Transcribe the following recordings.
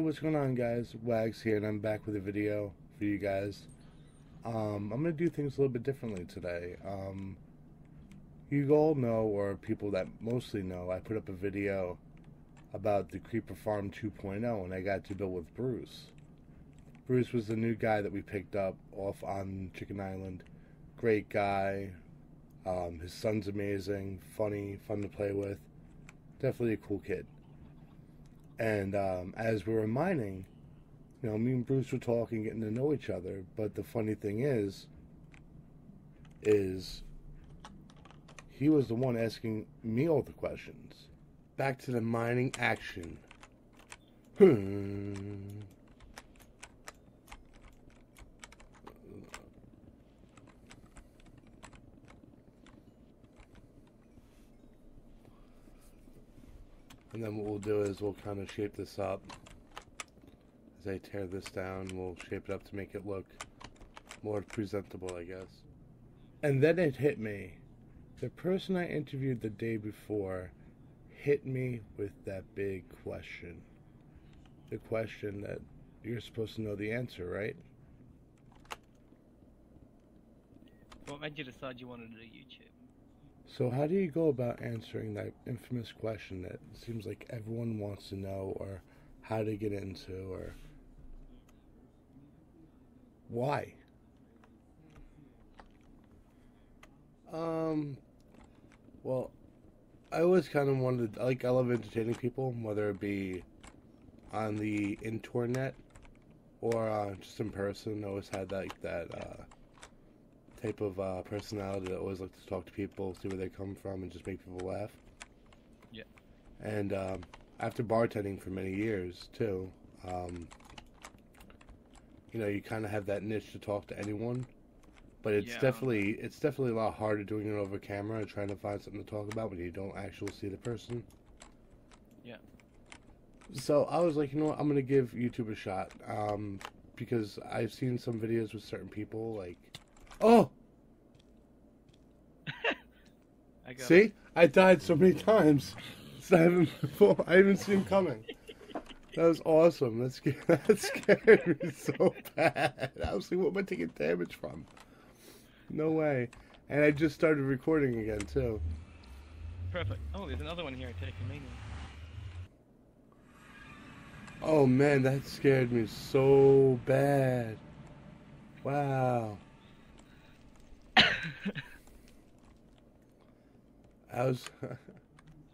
what's going on, guys? Wags here, and I'm back with a video for you guys. I'm gonna do things a little bit differently today. You all know, or people that mostly know, I put up a video about the Creeper Farm 2.0, and I got to build with Bruce. Bruce was the new guy that we picked up off on Chicken Island. Great guy. His son's amazing, funny, fun to play with. Definitely a cool kid. And as we were mining, me and Bruce were talking, getting to know each other. But the funny thing is he was the one asking me all the questions. Back to the mining action. And then what we'll do is we'll kind of shape this up. As I tear this down, we'll shape it up to make it look more presentable, I guess. And then it hit me. The person I interviewed the day before hit me with that big question. The question that you're supposed to know the answer, right? What made you decide you wanted to do YouTube? So how do you go about answering that infamous question that seems like everyone wants to know, or how to get into, or why? Well, I always kind of wanted, I love entertaining people, whether it be on the internet or just in person. I always had that type of personality that always likes to talk to people, see where they come from, and just make people laugh. Yeah. And after bartending for many years too, you kind of have that niche to talk to anyone, but it's definitely a lot harder doing it over camera and trying to find something to talk about when you don't actually see the person. Yeah. So I was like, you know what, I'm gonna give YouTube a shot, because I've seen some videos with certain people, like, oh! See? I died so many times. I haven't seen him coming. That was awesome. That scared me so bad. I was like, what am I taking damage from? No way. And I just started recording again, too. Perfect. Oh, there's another one here taking me. Oh, man, that scared me so bad. Wow.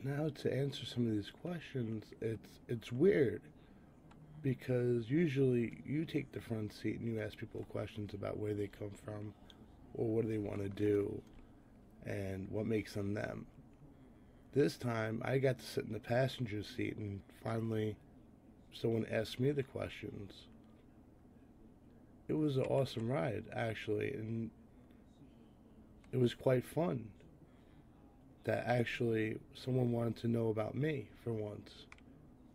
Now to answer some of these questions, it's weird, because usually you take the front seat and you ask people questions about where they come from, or what do they want to do, and what makes them them. This time I got to sit in the passenger seat, and finally someone asked me the questions. It was an awesome ride, actually, and it was quite fun that actually someone wanted to know about me for once,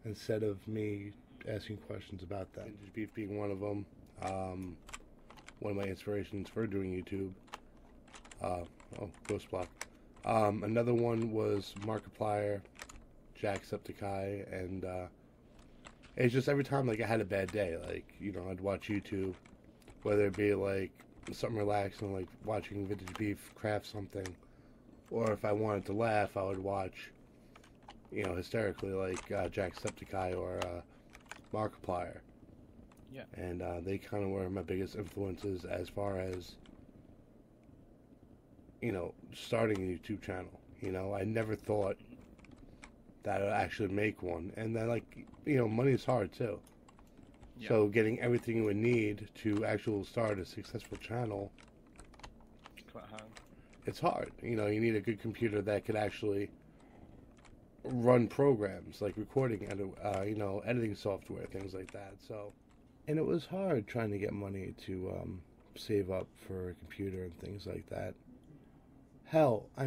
instead of me asking questions about them. Vintage Beef being one of them. One of my inspirations for doing YouTube. Ghost Block. Another one was Markiplier, Jacksepticeye, and it's just every time, I had a bad day, I'd watch YouTube, whether it be something relaxing, like watching Vintage Beef craft something, or if I wanted to laugh, I would watch, hysterically, Jacksepticeye or Markiplier. Yeah. And they kind of were my biggest influences as far as, starting a YouTube channel. I never thought that I'd actually make one. And then, money's hard, too. Yeah. So getting everything you would need to actually start a successful channel, quite hard. It's hard. You need a good computer that could actually run programs like recording, editing software, things like that. So, and it was hard trying to get money to save up for a computer and things like that. Hell, I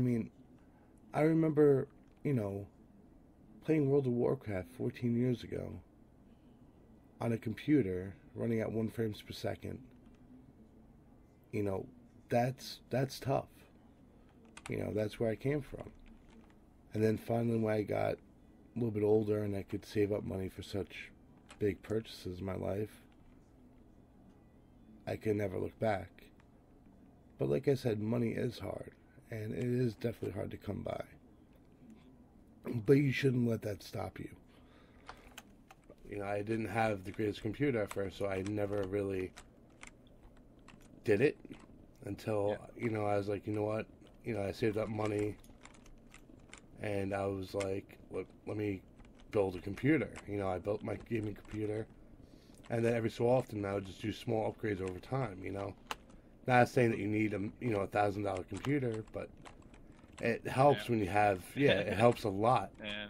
remember, playing World of Warcraft 14 years ago on a computer running at 1 frames per second. That's tough. That's where I came from. And then finally, when I got a little bit older and I could save up money for such big purchases in my life, I can never look back. But like I said, money is hard, and it is definitely hard to come by. But you shouldn't let that stop you. You know, I didn't have the greatest computer at first, so I never really did it until, you know, I was like, you know what? You know, I saved up money, and I was like, let me build a computer. You know, I built my gaming computer, and then every so often I would just do small upgrades over time, you know. Not saying that you need a, you know, $1,000 computer, but it helps when you have, it helps a lot. Yeah.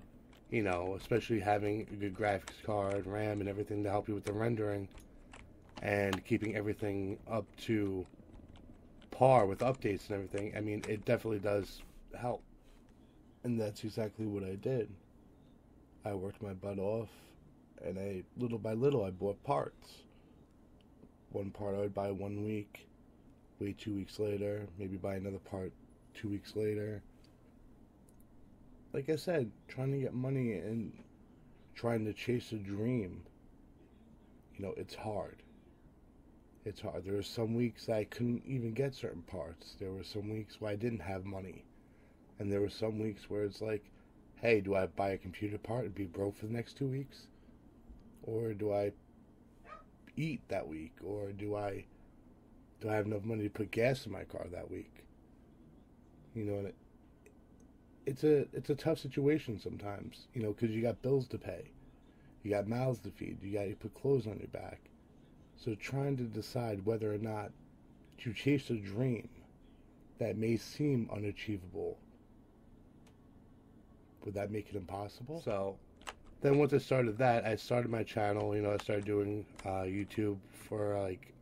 You know, especially having a good graphics card, RAM, and everything to help you with the rendering, and keeping everything up to par with updates and everything. I mean, it definitely does help. And that's exactly what I did. I worked my butt off, and little by little, I bought parts. One part I would buy 1 week, wait 2 weeks later, maybe buy another part 2 weeks later. Like I said, trying to get money and trying to chase a dream, you know, it's hard. It's hard. There were some weeks I couldn't even get certain parts. There were some weeks where I didn't have money. And there were some weeks where it's like, hey, do I buy a computer part and be broke for the next 2 weeks? Or do I eat that week? Or do I have enough money to put gas in my car that week? You know, and it's a tough situation sometimes, you know, because you got bills to pay, you got mouths to feed, you got to put clothes on your back. So trying to decide whether or not to chase a dream that may seem unachievable, would that make it impossible? So then once I started that, I started my channel. You know, I started doing YouTube for like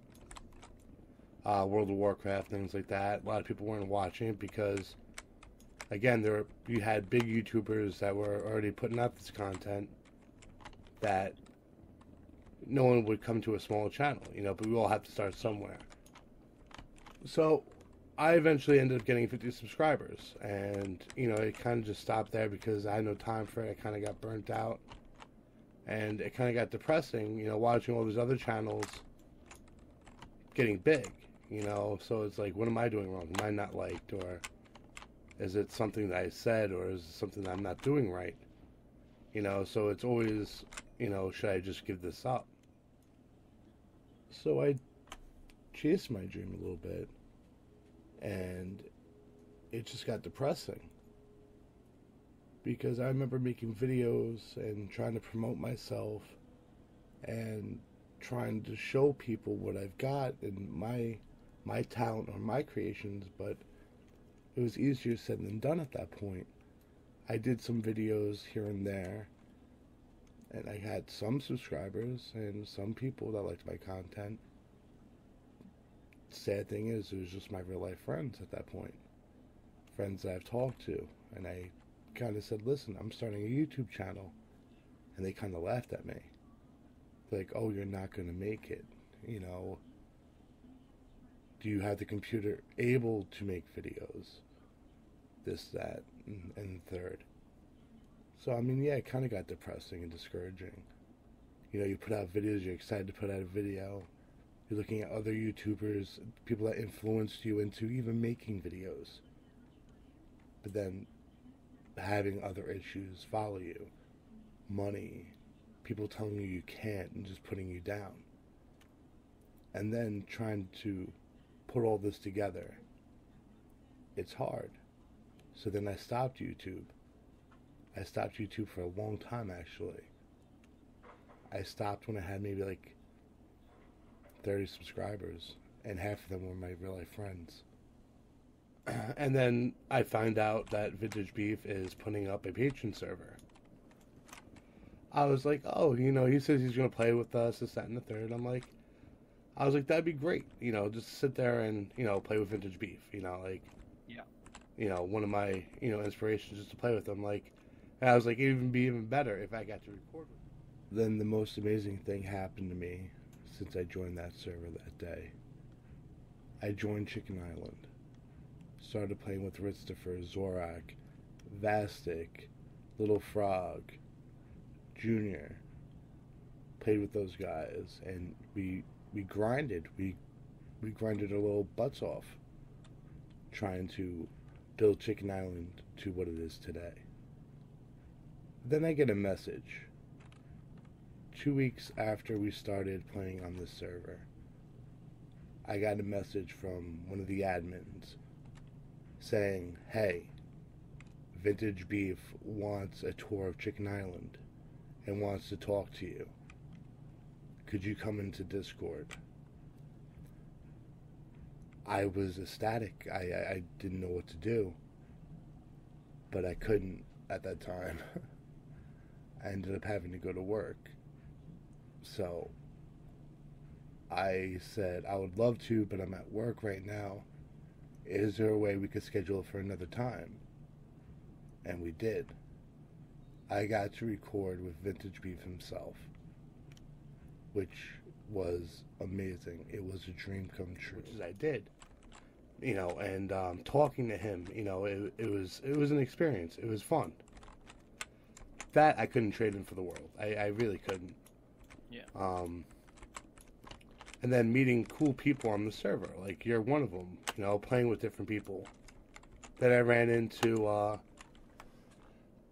World of Warcraft, things like that. A lot of people weren't watching it because, again, you had big YouTubers that were already putting out this content that no one would come to a smaller channel, you know, but we all have to start somewhere. So I eventually ended up getting 50 subscribers, and, you know, it kind of just stopped there because I had no time for it. I kind of got burnt out, and it kind of got depressing, you know, watching all these other channels getting big, you know. So it's like, what am I doing wrong? Am I not liked, or is it something that I said, or is it something that I'm not doing right? You know, so it's always, you know, should I just give this up? So I chased my dream a little bit, and it just got depressing. Because I remember making videos and trying to promote myself and trying to show people what I've got and my talent or my creations, but it was easier said than done at that point. I did some videos here and there, and I had some subscribers and some people that liked my content. Sad thing is, it was just my real life friends at that point. Friends that I've talked to, and I kind of said, listen, I'm starting a YouTube channel. And they kind of laughed at me. They're like, oh, you're not going to make it. You know, do you have the computer able to make videos? This, that, and third. So, I mean, yeah, it kind of got depressing and discouraging. You know, you put out videos, you're excited to put out a video. You're looking at other YouTubers, people that influenced you into even making videos. But then having other issues follow you. Money, people telling you you can't and just putting you down. And then trying to put all this together. It's hard. So then I stopped YouTube. I stopped YouTube for a long time, actually. I stopped when I had maybe like 30 subscribers, and half of them were my real life friends. And then I find out that Vintage Beef is putting up a Patreon server. I was like, oh, you know, he says he's going to play with us, this, that, and the third. I was like, that'd be great, you know, just sit there and, you know, play with Vintage Beef, you know, like, you know, one of my, you know, inspirations is to play with him, like, and I was like, it'd be even better if I got to record with him. Then the most amazing thing happened to me since I joined that server that day. I joined Chicken Island. Started playing with Ritzifer, Zorak, Vastic, Little Frog, Junior. played with those guys, and we grinded. We grinded our little butts off trying to build Chicken Island to what it is today. Then I get a message 2 weeks after we started playing on this server. I got a message from one of the admins saying, hey, Vintage Beef wants a tour of Chicken Island and wants to talk to you. Could you come into Discord? I was ecstatic. I didn't know what to do, but I couldn't at that time. I ended up having to go to work. So I said, I would love to, but I'm at work right now. Is there a way we could schedule it for another time? And we did. I got to record with Vintage Beef himself, which was amazing. It was a dream come true. Which is I did. You know, and talking to him, you know, it was an experience. It was fun. That I couldn't trade in for the world. I really couldn't. Yeah. And then meeting cool people on the server, like you're one of them. You know, playing with different people. Then I ran into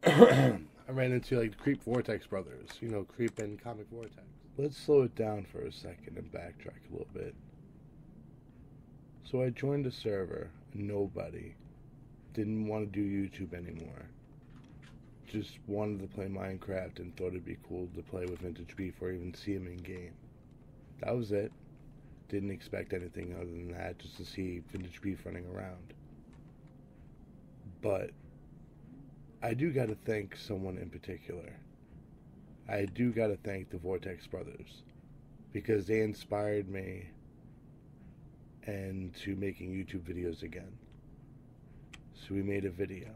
like the Creep Vortex brothers. You know, Creep and Comic Vortex. Let's slow it down for a second and backtrack a little bit. So I joined a server. Nobody didn't want to do YouTube anymore. Just wanted to play Minecraft and thought it'd be cool to play with Vintage Beef or even see him in game. That was it. Didn't expect anything other than that, just to see Vintage Beef running around. But I do got to thank someone in particular. I do got to thank the Vortex brothers, because they inspired me into making YouTube videos again. So we made a video.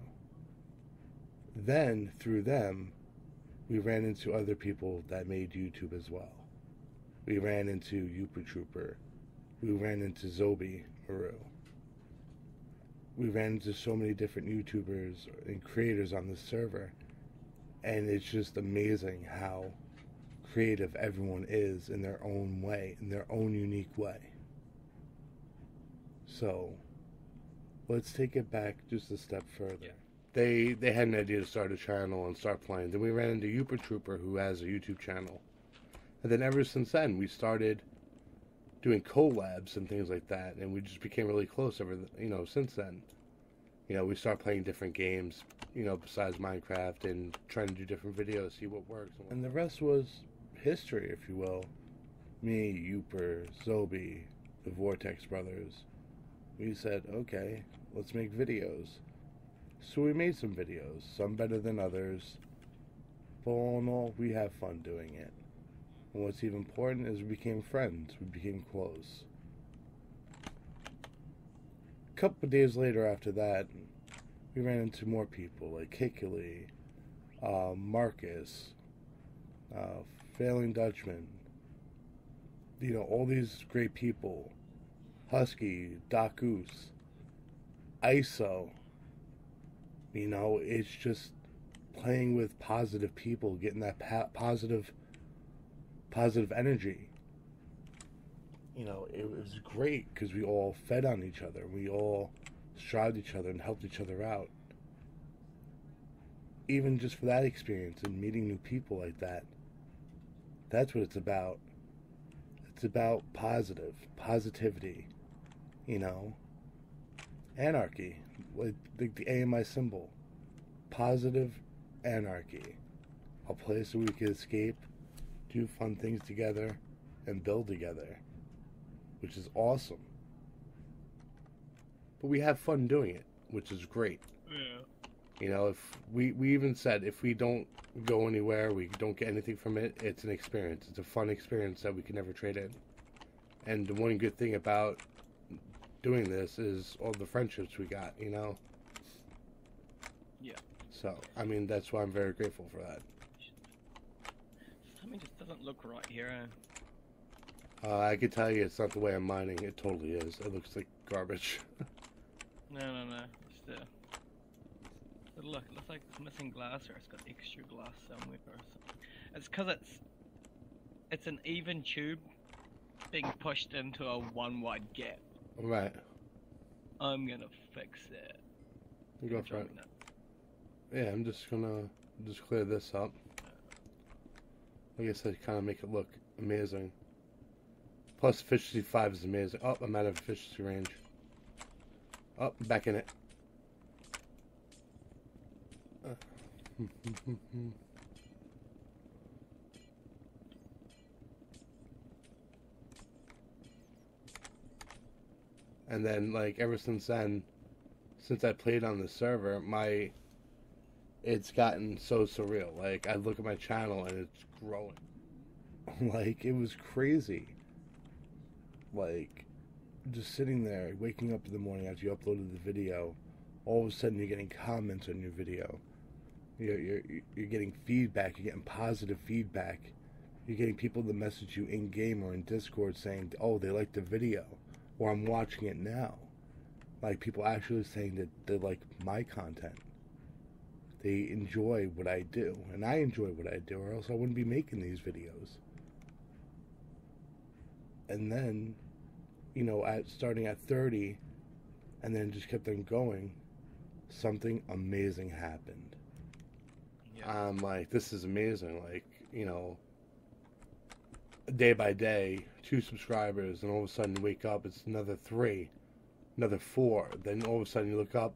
Then, through them, we ran into other people that made YouTube as well. We ran into Youper Trooper. We ran into Zobi Maru. We ran into so many different YouTubers and creators on this server. And it's just amazing how creative everyone is in their own way, in their own unique way. So, let's take it back just a step further. Yeah. They had an idea to start a channel and start playing. Then we ran into Youper Trooper, who has a YouTube channel. And then ever since then, we started doing collabs and things like that. And we just became really close since then. You know, we started playing different games, you know, besides Minecraft, and trying to do different videos, see what works. And the rest was history, if you will. Me, Youper, Zobi, the Vortex brothers. We said, okay, let's make videos. So we made some videos, some better than others. But all in all, we have fun doing it. And what's even important is we became friends. We became close. A couple of days later after that, we ran into more people like Hickley, Marcus, Failing Dutchman. You know, all these great people. Husky, Doc Goose, ISO. You know, it's just playing with positive people, getting that positive energy. You know, it was great because we all fed on each other. We all strived each other and helped each other out. Even just for that experience and meeting new people like that, that's what it's about. It's about positivity, you know. Anarchy, like the AMI symbol. Positive anarchy. A place where we can escape, do fun things together, and build together. Which is awesome. But we have fun doing it, which is great. Yeah. You know, if we even said if we don't go anywhere, we don't get anything from it, it's an experience. It's a fun experience that we can never trade in. And the one good thing about doing this is all the friendships we got, you know? Yeah. So, I mean, that's why I'm very grateful for that. Something just doesn't look right here. I can tell you it's not the way I'm mining. It totally is. It looks like garbage. No. It's but look, it looks like it's missing glass, or it's got extra glass somewhere or something. It's because It's an even tube being pushed into a one wide gap. Right. I'm gonna fix that. You go for it. Yeah, I'm just gonna clear this up. Like I said, kind of make it look amazing. Plus, efficiency 5 is amazing. Oh, I'm out of efficiency range. Oh, back in it. And then, like, ever since then, since I played on the server, it's gotten so surreal. Like, I look at my channel and it's growing. Like, it was crazy. Like, just sitting there, waking up in the morning after you uploaded the video, all of a sudden you're getting comments on your video. You're getting feedback. You're getting positive feedback. You're getting people to message you in game or in Discord saying, "Oh, they like the video," or "I'm watching it now." Like, people actually saying that they like my content. They enjoy what I do, and I enjoy what I do, or else I wouldn't be making these videos. And then, you know, starting at 30, and then just kept on going, something amazing happened. Yeah. I'm like, this is amazing. Like, you know, day by day, 2 subscribers, and all of a sudden you wake up, it's another 3, another 4. Then all of a sudden you look up,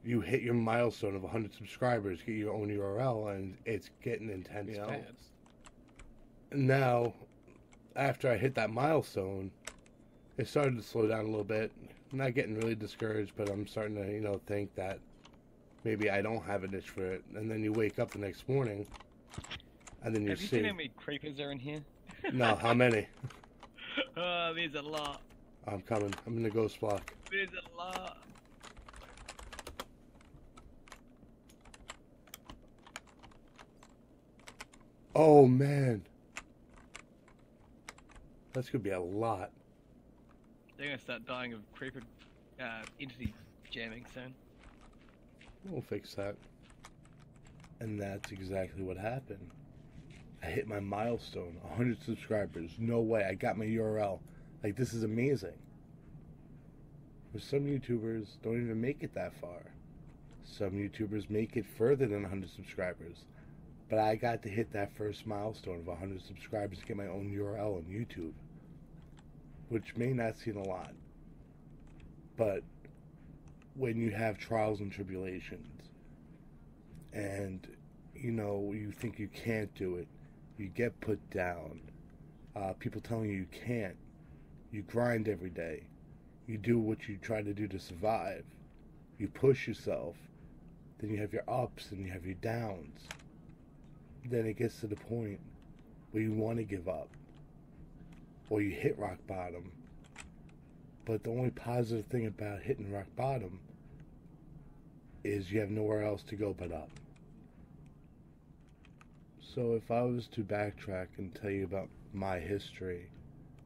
you hit your milestone of 100 subscribers, get your own URL, and it's getting intense fast. And now, after I hit that milestone, it started to slow down a little bit. I'm not getting really discouraged, but I'm starting to, you know, think that maybe I don't have a niche for it. And then you wake up the next morning, and then you Have see... you seen how many creepers are in here? No, how many? Oh, there's a lot. I'm coming. I'm in the ghost block. There's a lot. Oh, man. That's going to be a lot. They're going to start dying of creeper entity jamming soon. We'll fix that. And that's exactly what happened. I hit my milestone, 100 subscribers. No way, I got my URL. Like, this is amazing. But some YouTubers don't even make it that far. Some YouTubers make it further than 100 subscribers. But I got to hit that first milestone of 100 subscribers to get my own URL on YouTube. Which may not seem a lot. But when you have trials and tribulations, and, you know, you think you can't do it, you get put down, people telling you can't, you grind every day, you do what you try to do to survive, you push yourself, then you have your ups and you have your downs. Then it gets to the point where you want to give up, or you hit rock bottom. But the only positive thing about hitting rock bottom is you have nowhere else to go but up. So if I was to backtrack and tell you about my history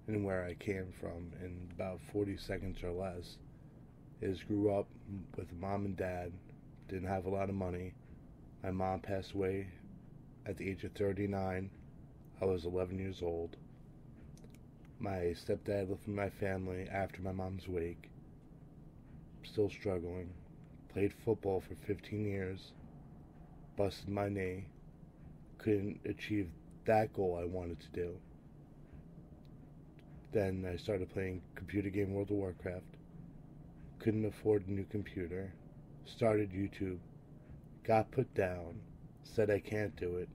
and where I came from in about 40 seconds or less, is grew up with a mom and dad, didn't have a lot of money. My mom passed away at the age of 39. I was 11 years old. My stepdad lived with my family after my mom's wake. Still struggling. Played football for 15 years. Busted my knee. Couldn't achieve that goal I wanted to do. Then I started playing computer game World of Warcraft. Couldn't afford a new computer. Started YouTube. Got put down. Said I can't do it.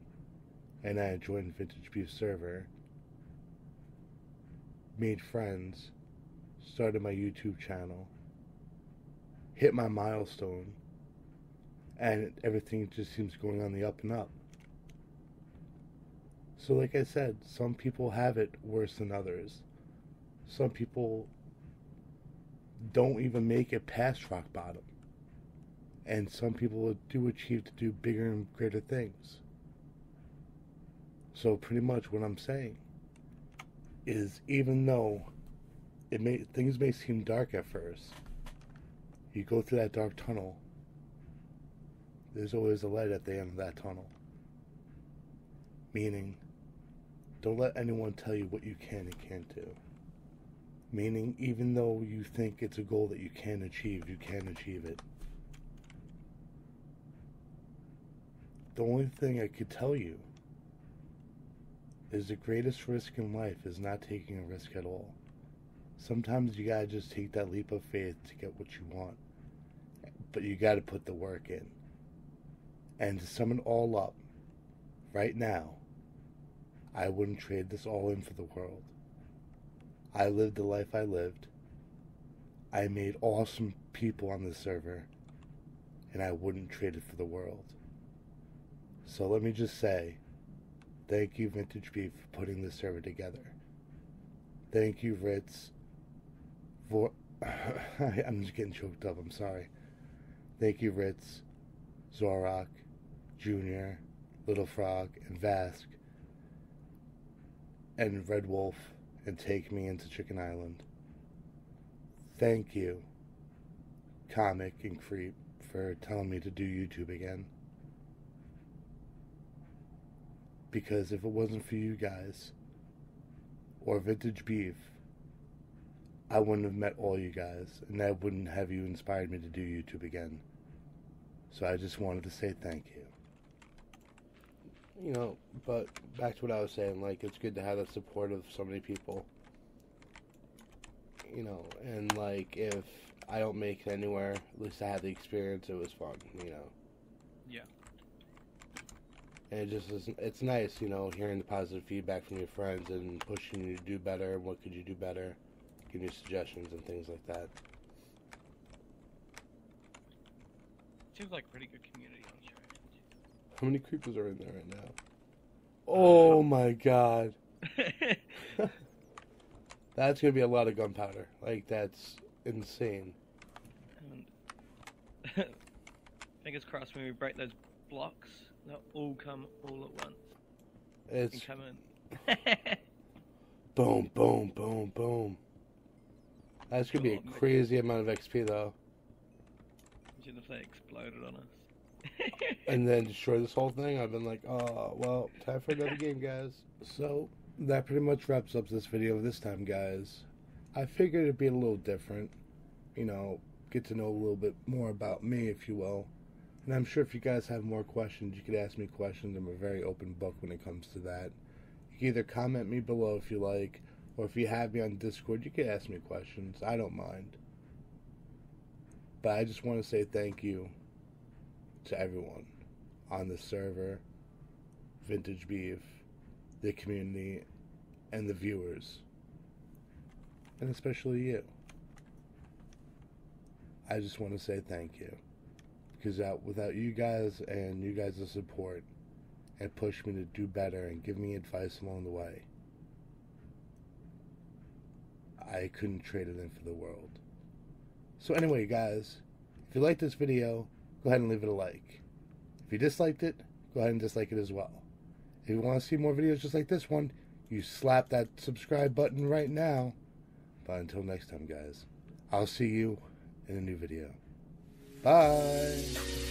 And I joined Vintagecraft server. Made friends. Started my YouTube channel. Hit my milestone. And everything just seems going on the up and up. So like I said, some people have it worse than others. Some people don't even make it past rock bottom. And some people do achieve to do bigger and greater things. So pretty much what I'm saying is, even though things may seem dark at first, you go through that dark tunnel, there's always a light at the end of that tunnel. Meaning, Don't let anyone tell you what you can and can't do. Meaning, even though you think it's a goal that you can achieve, you can achieve it. The only thing I could tell you is the greatest risk in life is not taking a risk at all. Sometimes you gotta just take that leap of faith to get what you want. But you gotta put the work in. And to sum it all up, right now, I wouldn't trade this all in for the world. I lived the life I lived. I made awesome people on the server, and I wouldn't trade it for the world. So let me just say, thank you, Vintage Beef, for putting this server together. Thank you, Ritz, for... I'm just getting choked up, I'm sorry. Thank you, Ritz, Zorok, Junior, Little Frog, and Vask, and Red Wolf, and Take Me into Chicken Island. Thank you, Comic and Creep, for telling me to do YouTube again. Because if it wasn't for you guys, or Vintage Beef, I wouldn't have met all you guys, and that wouldn't have you inspired me to do YouTube again. So I just wanted to say thank you. You know, but back to what I was saying, like, it's good to have the support of so many people. You know, and like, if I don't make it anywhere, at least I had the experience, it was fun, you know. Yeah. And it just is, it's nice, you know, hearing the positive feedback from your friends and pushing you to do better, what could you do better, giving you suggestions and things like that. Seems like a pretty good community on the show. How many creepers are in there right now? Oh my god. That's gonna be a lot of gunpowder. Like, that's insane. And fingers crossed when we break those blocks, they'll all come all at once. It's And come in. boom, boom, boom, boom. That's gonna be a crazy amount of XP though. Imagine if they exploded on us. And then destroy this whole thing. I've been like, oh, well, time for another game, guys. So, that pretty much wraps up this video this time, guys. I figured it'd be a little different. You know, get to know a little bit more about me, if you will. And I'm sure if you guys have more questions, you could ask me questions. I'm a very open book when it comes to that. You can either comment me below if you like, or if you have me on Discord, you can ask me questions. I don't mind. But I just want to say thank you to everyone on the server, Vintage Beef, the community, and the viewers. And especially you. I just want to say thank you. Because without you guys and you guys' support, and push me to do better and give me advice along the way, I couldn't trade it in for the world. So anyway, guys, if you liked this video, go ahead and leave it a like. If you disliked it, go ahead and dislike it as well. If you want to see more videos just like this one, you slap that subscribe button right now. But until next time, guys, I'll see you in a new video. Bye!